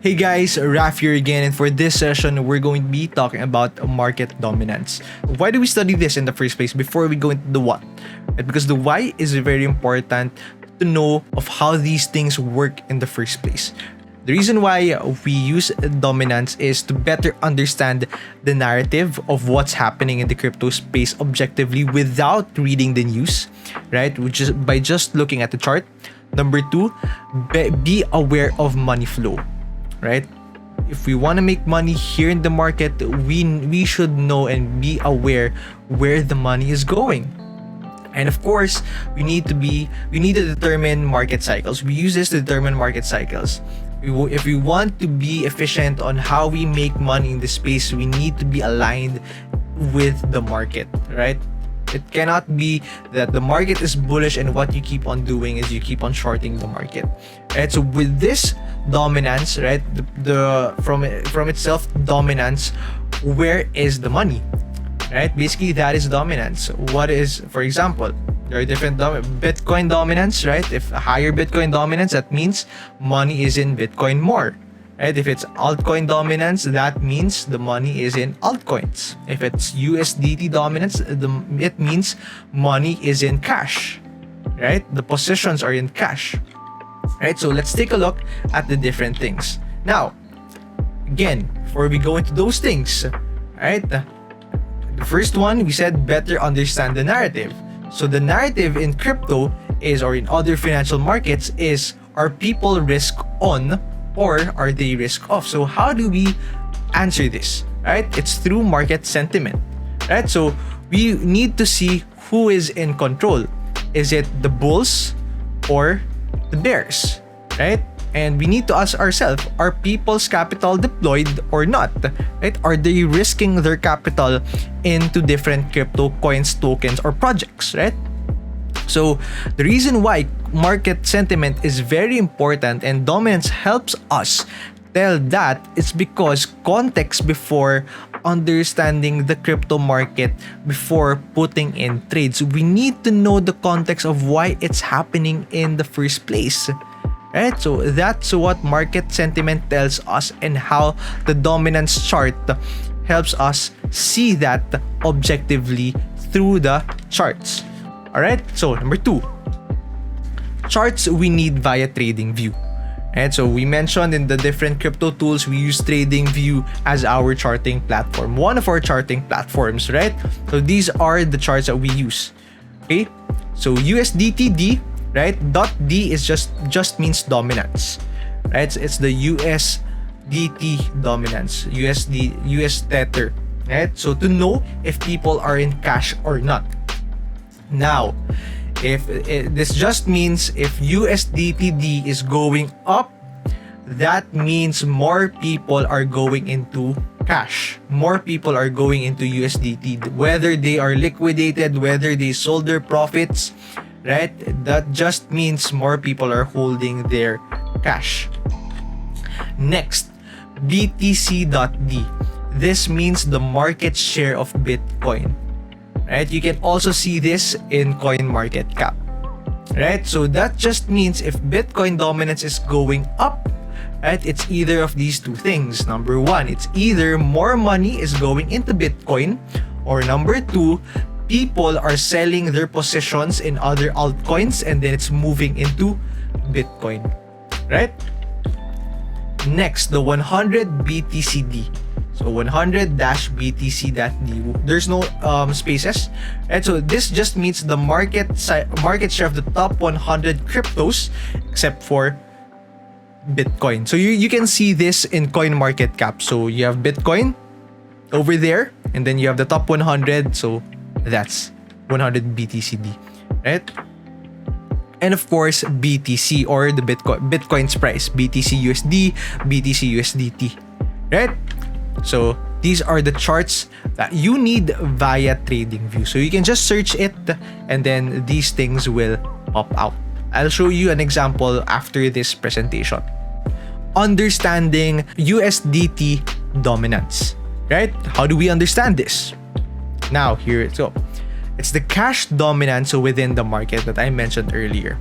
Hey guys, Raf here again, and for this session, we're going to be talking about market dominance. Why do we study this in the first place before we go into the what? Right? Because the why is very important to know of how these things work in the first place. The reason why we use dominance is to better understand the narrative of what's happening in the crypto space objectively without reading the news, right? Which is by just looking at the chart. Number two, be aware of money flow, right? If we want to make money here in the market, we should know and be aware where the money is going. And of course, we need to determine market cycles. We use this to determine market cycles. If we want to be efficient on how we make money in this space, we need to be aligned with the market, right? It cannot be that the market is bullish and what you keep on doing is you keep on shorting the market, right? So with this dominance, right, from itself dominance, where is the money, right? Basically, that is dominance. What is, for example, there are different Bitcoin dominance, right? If a higher Bitcoin dominance, that means money is in Bitcoin more, right? If it's altcoin dominance, that means the money is in altcoins. If it's USDT dominance, it means money is in cash, right? The positions are in cash, right? So let's take a look at the different things. Now, again, before we go into those things, right? The first one, we said better understand the narrative. So the narrative in crypto is, or in other financial markets, is, are people risk on or are they risk off? So how do we answer this, right? It's through market sentiment, right? So we need to see who is in control. Is it the bulls or the bears, right? And we need to ask ourselves, are people's capital deployed or not, right? Are they risking their capital into different crypto coins, tokens, or projects, right? So the reason why market sentiment is very important and dominance helps us tell that is because context before understanding the crypto market, before putting in trades, we need to know the context of why it's happening in the first place. Right? So that's what market sentiment tells us, and how the dominance chart helps us see that objectively through the charts. Alright, so number two, charts we need via TradingView. Right? So we mentioned in the different crypto tools, we use TradingView as our charting platform, one of our charting platforms, right? So these are the charts that we use. Okay, so USDTD, right? .D is just means dominance, right? It's the USDT dominance, US Tether, right? So to know if people are in cash or not. Now, if this just means if USDTD is going up, that means more people are going into cash. More people are going into USDT, whether they are liquidated, whether they sold their profits, right? That just means more people are holding their cash. Next, BTC.D. This means the market share of Bitcoin, right? You can also see this in CoinMarketCap, right? So that just means if Bitcoin dominance is going up, right, it's either of these two things. Number one, it's either more money is going into Bitcoin, or number two, people are selling their positions in other altcoins and then it's moving into Bitcoin, right? Next, the 100 BTCD. So 100-BTC.D. There's no spaces, right? So this just means the market share of the top 100 cryptos, except for Bitcoin. So you can see this in CoinMarketCap. So you have Bitcoin over there, and then you have the top 100. So that's 100 BTCD, right? And of course, BTC, or the Bitcoin's price, BTC USD, BTC USDT, right? So these are the charts that you need via TradingView. So you can just search it and then these things will pop out. I'll show you an example after this presentation. Understanding USDT dominance, right? How do we understand this? Now, here it goes. It's the cash dominance within the market that I mentioned earlier.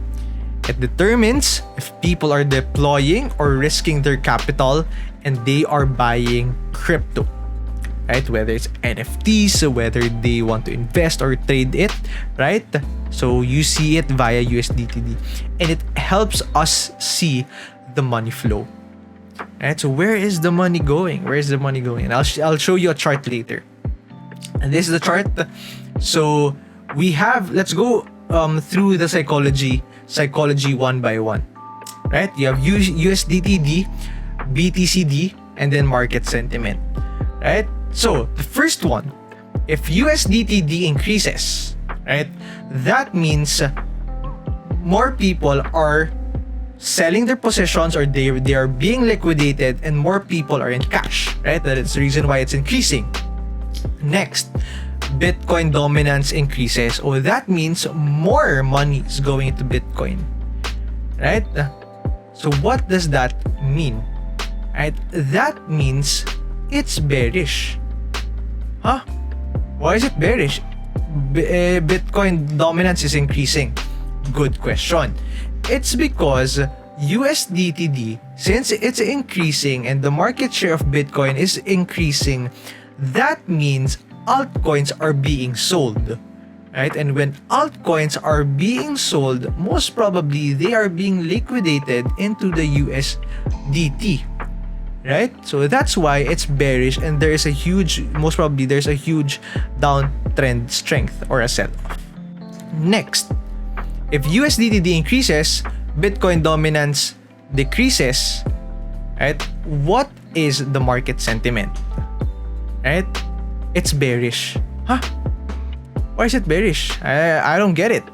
It determines if people are deploying or risking their capital and they are buying crypto, right? Whether it's NFTs, whether they want to invest or trade it, right? So you see it via USDTD, and it helps us see the money flow. Right? So where is the money going? Where is the money going? And I'll show you a chart later. And this is the chart. So we have, let's go through the psychology one by one. Right? You have USDTD, BTCD, and then market sentiment. Right? So the first one, if USDTD increases, right, that means more people are selling their positions, or they are being liquidated, and more people are in cash, right? That is the reason why it's increasing. Next, Bitcoin dominance increases. Oh, that means more money is going into Bitcoin, right? So what does that mean? Right? That means it's bearish. Huh? Why is it bearish? Bitcoin dominance is increasing. Good question. It's because USDTD, since it's increasing and the market share of Bitcoin is increasing, that means altcoins are being sold, right? And when altcoins are being sold, most probably they are being liquidated into the USDT, right? So that's why it's bearish, and there is a huge, most probably there's a huge downtrend strength or a sell-off. Next, if USDTD increases, Bitcoin dominance decreases, right? What is the market sentiment? Right? It's bearish. Huh? Why is it bearish? I don't get it.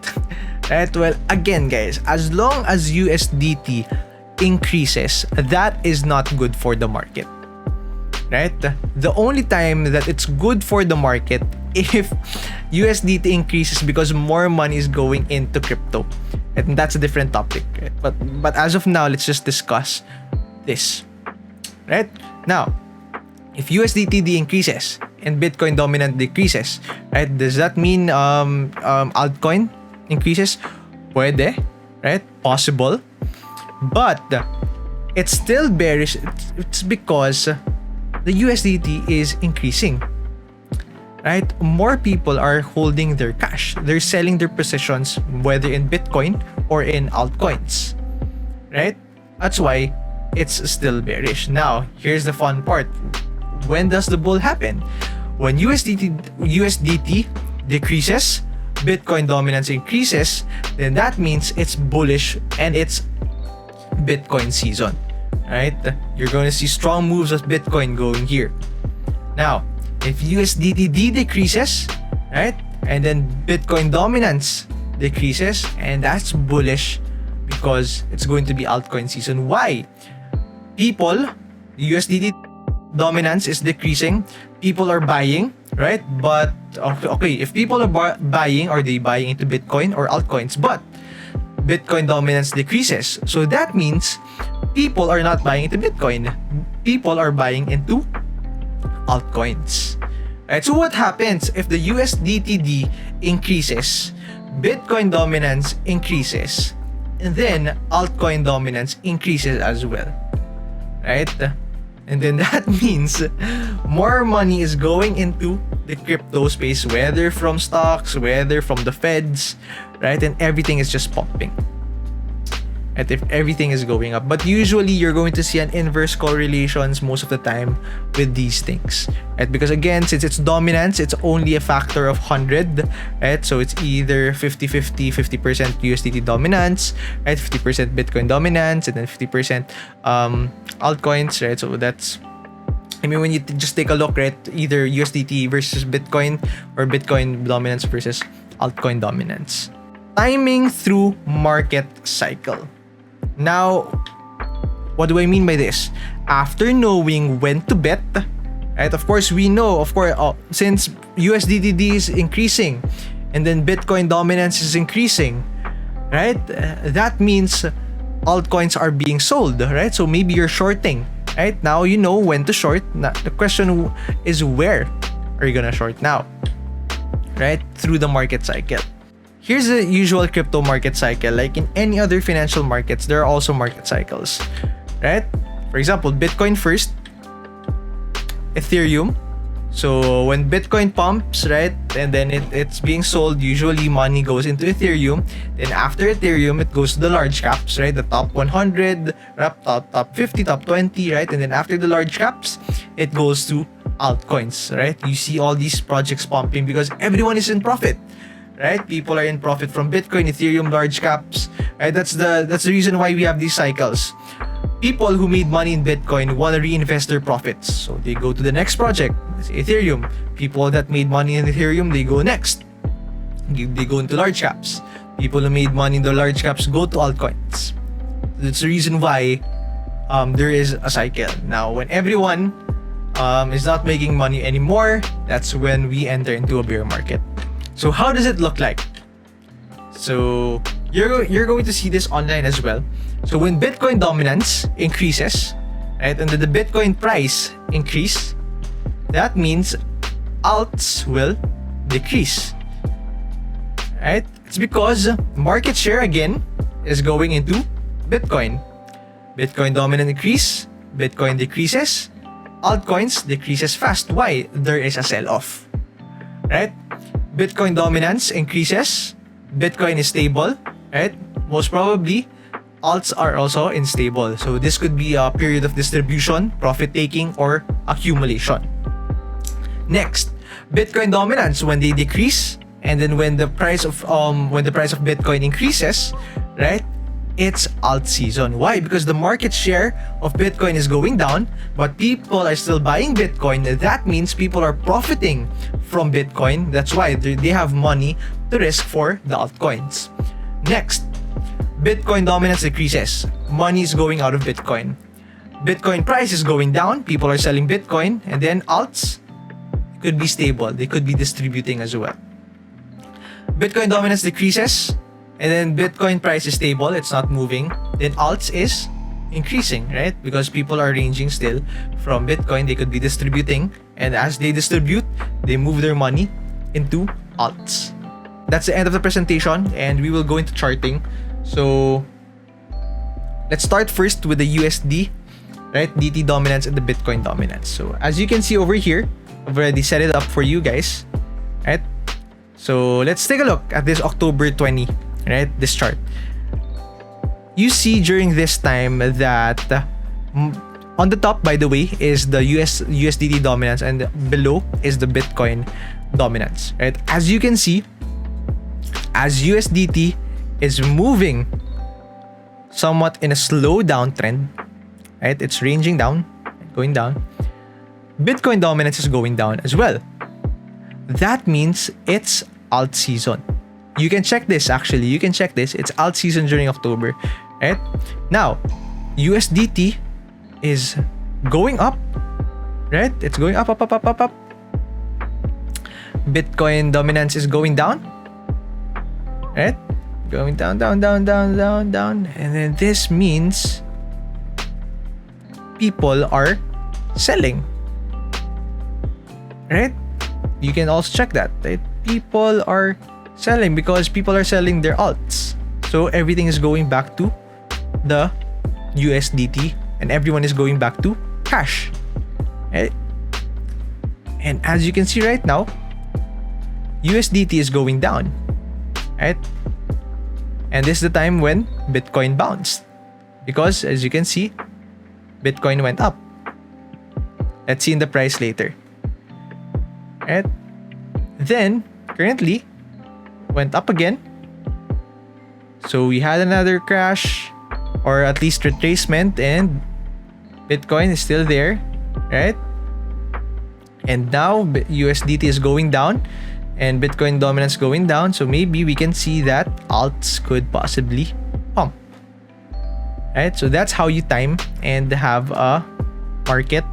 Right? Well, again, guys, as long as USDT increases, that is not good for the market. Right? The only time that it's good for the market if USDT increases because more money is going into crypto. And that's a different topic. Right? But as of now, let's just discuss this. Right? Now, if USDTD increases and Bitcoin dominant decreases, right? Does that mean altcoin increases? Puede, right? Possible. But it's still bearish. It's because the USDT is increasing. Right? More people are holding their cash. They're selling their positions, whether in Bitcoin or in altcoins. Right? That's why it's still bearish. Now, here's the fun part. When does the bull happen? When USDT decreases, Bitcoin dominance increases, then that means it's bullish and it's Bitcoin season. Right? You're going to see strong moves of Bitcoin going here. Now, if USDTD decreases, right, and then Bitcoin dominance decreases, and that's bullish because it's going to be altcoin season. Why? People, USDT dominance is decreasing, people are buying, right? But okay, if people are buying, are they buying into Bitcoin or altcoins? But Bitcoin dominance decreases, so that means people are not buying into Bitcoin, people are buying into altcoins. Right, so what happens if the USDTD increases, Bitcoin dominance increases, and then altcoin dominance increases as well? Right? And then that means more money is going into the crypto space, whether from stocks, whether from the feds, right? And everything is just popping. And if everything is going up, but usually you're going to see an inverse correlations most of the time with these things, right? Because again, since it's dominance, it's only a factor of 100, right? So it's either 50-50, 50% USDT dominance, right? 50% Bitcoin dominance, and then 50% altcoins, right? So that's, I mean, when you just take a look, right, either USDT versus Bitcoin or Bitcoin dominance versus altcoin dominance. Timing through market cycle. Now, what do I mean by this? After knowing when to bet, right? Of course, we know, since USDTD is increasing and then Bitcoin dominance is increasing, right? That means altcoins are being sold, right? So maybe you're shorting, right? Now you know when to short. Now, the question is, where are you gonna short now? Right? Through the market cycle. here's the usual crypto market cycle. Like in any other financial markets, there are also market cycles, right? For example, Bitcoin first, Ethereum. So when Bitcoin pumps, right, and then it's being sold, usually money goes into Ethereum. Then after Ethereum, it goes to the large caps, right? The top 100, top 50, top 20, right? And then after the large caps, it goes to altcoins, right? You see all these projects pumping because everyone is in profit, right? People are in profit from Bitcoin, Ethereum, large caps, right? That's the reason why we have these cycles. People who made money in Bitcoin want to reinvest their profits, so they go to the next project, Ethereum. People that made money in Ethereum, they go next. They go into large caps. People who made money in the large caps go to altcoins. That's the reason why there is a cycle. Now, when everyone is not making money anymore, that's when we enter into a bear market. So how does it look like? So you're going to see this online as well. So when Bitcoin dominance increases, right, and the Bitcoin price increase, that means alts will decrease, right? It's because market share again is going into Bitcoin. Bitcoin dominant increase, Bitcoin decreases, altcoins decreases fast. Why? There is a sell-off, right? Bitcoin dominance increases, Bitcoin is stable, right? Most probably, alts are also unstable. So this could be a period of distribution, profit taking, or accumulation. Next, Bitcoin dominance when they decrease, and then when the price of Bitcoin increases, right? It's alt season. Why? Because the market share of Bitcoin is going down, but people are still buying Bitcoin. That means people are profiting from Bitcoin. That's why they have money to risk for the altcoins. Next, Bitcoin dominance decreases. Money is going out of Bitcoin. Bitcoin price is going down. People are selling Bitcoin. And then alts could be stable. They could be distributing as well. Bitcoin dominance decreases. And then Bitcoin price is stable. It's not moving. Then alts is increasing, right? Because people are ranging still from Bitcoin. They could be distributing. And as they distribute, they move their money into alts. That's the end of the presentation. And we will go into charting. So let's start first with the USD, right? DT dominance and the Bitcoin dominance. So as you can see over here, I've already set it up for you guys, right? So let's take a look at this October 20, right? This chart. You see during this time that on the top, by the way, is the USDT dominance, and below is the Bitcoin dominance, right? As you can see, as USDT is moving somewhat in a slow down trend, right? It's ranging down, going down. Bitcoin dominance is going down as well. That means it's alt season. You can check this actually. You can check this. It's alt season during October, right? Now, USDT is going up, right? It's going up. Bitcoin dominance is going down, right? Going down. And then this means people are selling, right? You can also check that, right? People are selling because people are selling their alts. So everything is going back to the USDT and everyone is going back to cash, right? And as you can see right now, USDT is going down, right? And this is the time when Bitcoin bounced because as you can see, Bitcoin went up. Let's see in the price later, right? Then currently went up again. So we had another crash or at least retracement and Bitcoin is still there, right? And now USDT is going down and Bitcoin dominance going down. So maybe we can see that alts could possibly pump, right? So that's how you time and have a market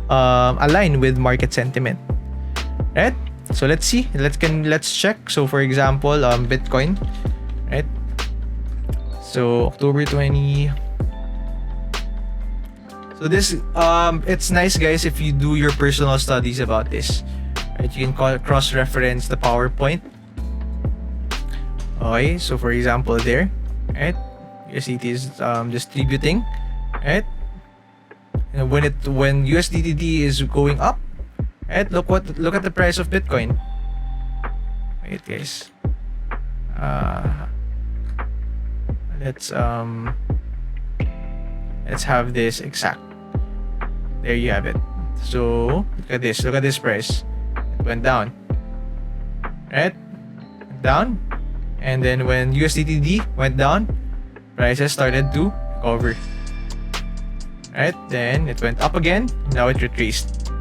align with market sentiment, right? So let's see. Let's check. So for example, Bitcoin, right? So October 20. So this it's nice, guys, if you do your personal studies about this, right? You can cross-reference the PowerPoint Okay, so for example there, right? USDT is distributing, right? And when USDT is going up, right? Look at the price of Bitcoin. Wait, guys. Let's have this exact. There you have it. So look at this. Look at this price. It went down, right? Down, and then when USDT went down, prices started to recover. Right? Then it went up again. Now it retraced.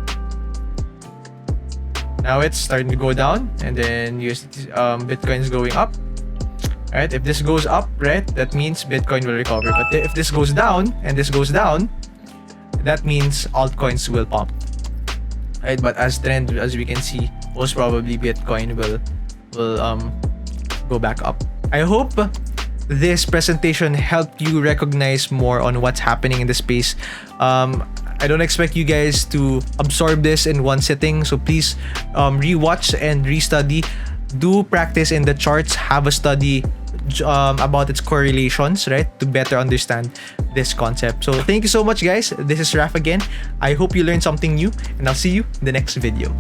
Now it's starting to go down, and then USDT, Bitcoin is going up. Right? If this goes up, right, that means Bitcoin will recover. But if this goes down and this goes down, that means altcoins will pump. Right? But as we can see, most probably Bitcoin will go back up. I hope this presentation helped you recognize more on what's happening in the space. I don't expect you guys to absorb this in one sitting, so please rewatch and restudy. Do practice in the charts, have a study about its correlations, right, to better understand this concept. So thank you so much, guys. This is Raf again. I hope you learned something new, and I'll see you in the next video.